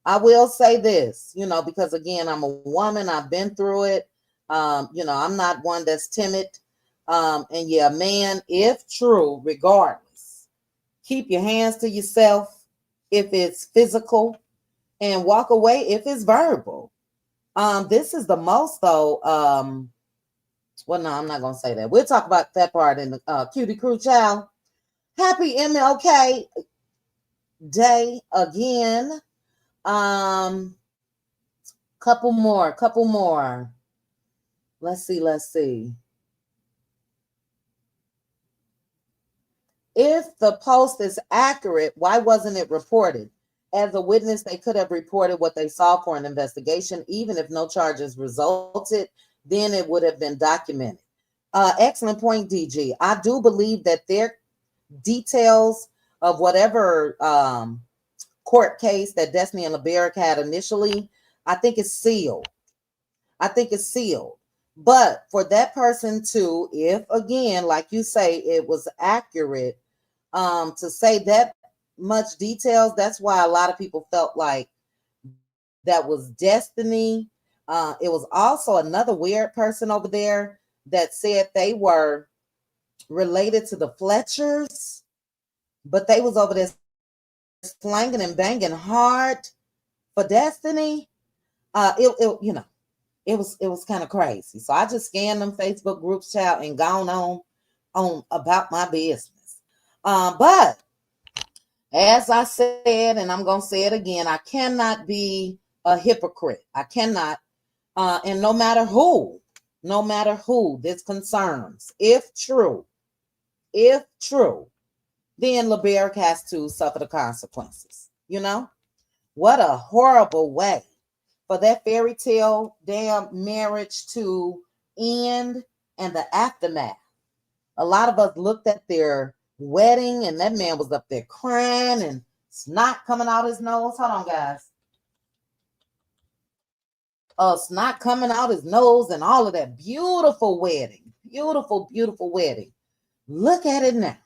I will say this, because again, I'm a woman. I've been through it. I'm not one that's timid. And yeah, man, if true, regardless, keep your hands to yourself if it's physical and walk away if it's verbal. This is the most though. Well, no, I'm not gonna say that. We'll talk about that part in the Cutie Crew Child. Happy MLK Day again. Couple more. Let's see. If the post is accurate, why wasn't it reported? As a witness, they could have reported what they saw for an investigation. Even if no charges resulted, then it would have been documented. Excellent point, DG. I do believe that their details of whatever court case that Destiny and LeBaric had initially, I think it's sealed. But for that person to, if again, like you say, it was accurate, to say that much details, that's why a lot of people felt like that was Destiny. It was also another weird person over there that said they were related to the Fletchers, but they was over there slanging and banging hard for Destiny. It was kind of crazy. So I just scanned them Facebook groups, child, and gone on about my business. But as I said, and I'm gonna say it again, I cannot be a hypocrite. I cannot. And no matter who this concerns, if true, then LeBaric has to suffer the consequences. What a horrible way for that fairy tale damn marriage to end and the aftermath. A lot of us looked at their wedding and that man was up there crying and snot coming out his nose. Hold on, guys. Snot coming out his nose and all of that. Beautiful wedding. Beautiful, beautiful wedding. Look at it now.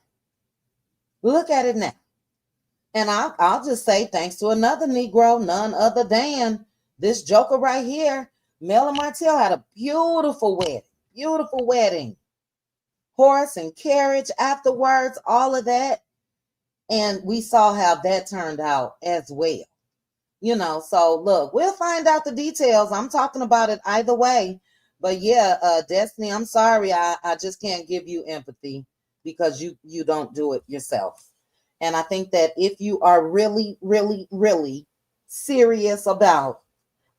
And I'll just say thanks to another Negro, none other than this joker right here. Mel and Martell had a beautiful wedding. Horse and carriage afterwards, all of that. And we saw how that turned out as well. So look, we'll find out the details. I'm talking about it either way. But yeah, Destiny, I'm sorry. I just can't give you empathy because you don't do it yourself. And I think that if you are really, really, really serious about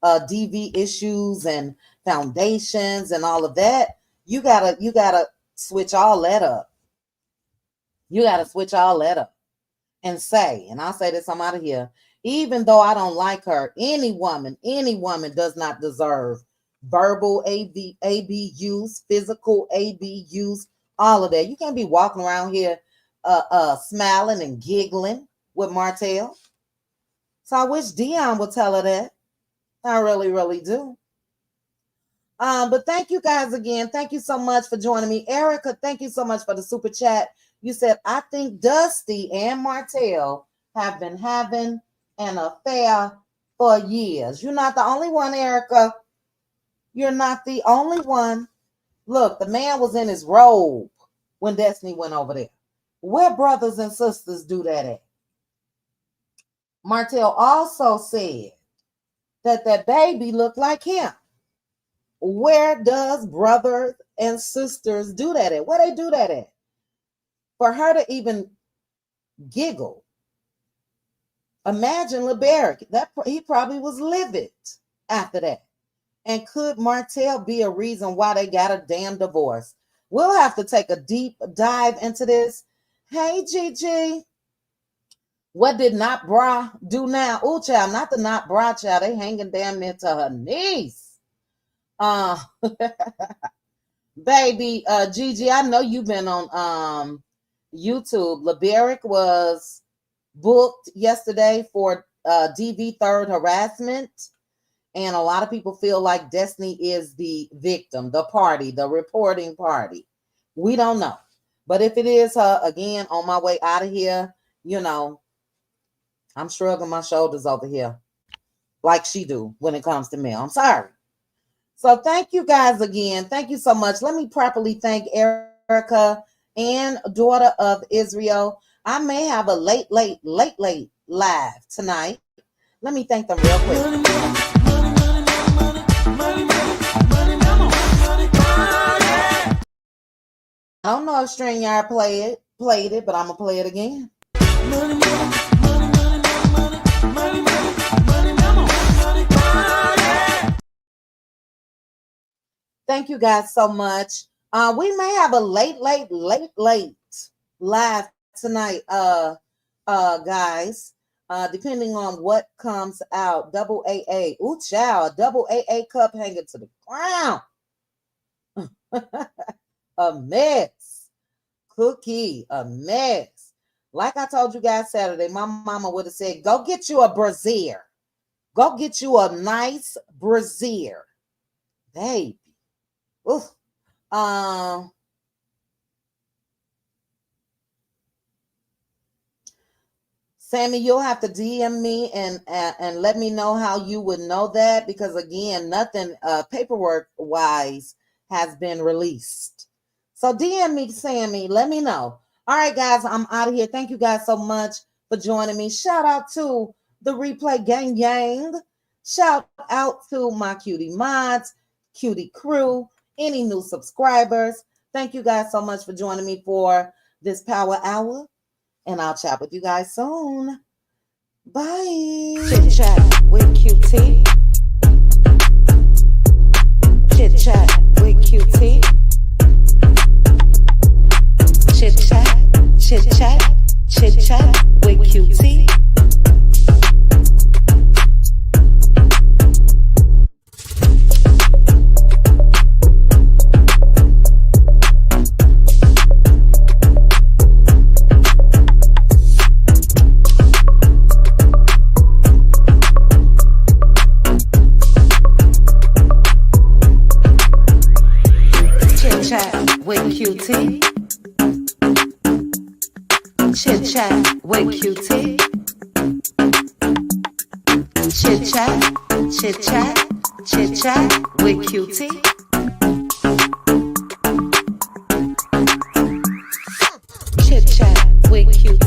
DV issues and foundations and all of that, you gotta switch all that up. And say, and I'll say this, I'm out of here. Even though I don't like her, any woman does not deserve verbal ABUs, physical ABUs, all of that. You can't be walking around here smiling and giggling with Martell. So I wish Dion would tell her that. I really, really do. But thank you guys again. Thank you so much for joining me. Erica, thank you so much for the super chat. You said, I think Dusty and Martell have been having an affair for years. You're not the only one, Erica. You're not the only one. Look, the man was in his robe when Destiny went over there. Where brothers and sisters do that at? Martell also said that baby looked like him. Where does brothers and sisters do that at? Where they do that at? For her to even giggle. Imagine LeBaric. He probably was livid after that. And could Martell be a reason why they got a damn divorce? We'll have to take a deep dive into this. Hey, Gigi. What did Not Bra do now? Ooh, child, not the Not Bra, child. They hanging damn near to her knees. Baby, Gigi, I know you've been on YouTube. LeBaric was booked yesterday for DV third harassment. And a lot of people feel like Destiny is the victim, the party, the reporting party. We don't know. But if it is her, again, on my way out of here, you know, I'm shrugging my shoulders over here like she do when it comes to mail. I'm sorry. So thank you guys again. Thank you so much. Let me properly thank Erica and Daughter of Israel. I may have a late live tonight. Let me thank them real quick. I don't know if StreamYard played it, but I'm gonna play it again. Thank you guys so much. We may have a late live tonight, guys. Depending on what comes out. Double AA. Ooh, child. Double AA cup hanging to the ground. A mess. Cookie. A mess. Like I told you guys Saturday, my mama would have said, go get you a brassiere. Go get you a nice brassiere. Baby. Oof. Sammy, you'll have to DM me and let me know how you would know that, because again, nothing paperwork wise has been released. So DM me, Sammy, let me know. All right, guys, I'm out of here. Thank you guys so much for joining me. Shout out to the Replay Gang. Shout out to my cutie mods, cutie crew, any new subscribers. Thank you guys so much for joining me for this power hour. And I'll chat with you guys soon. Bye. Chit chat with QT. Chit chat with QT. Chit chat, chit chat, chit chat with QT. With QT. Chit chat with QT. Chit chat, chit chat, chit chat with QT. Chit chat with QT.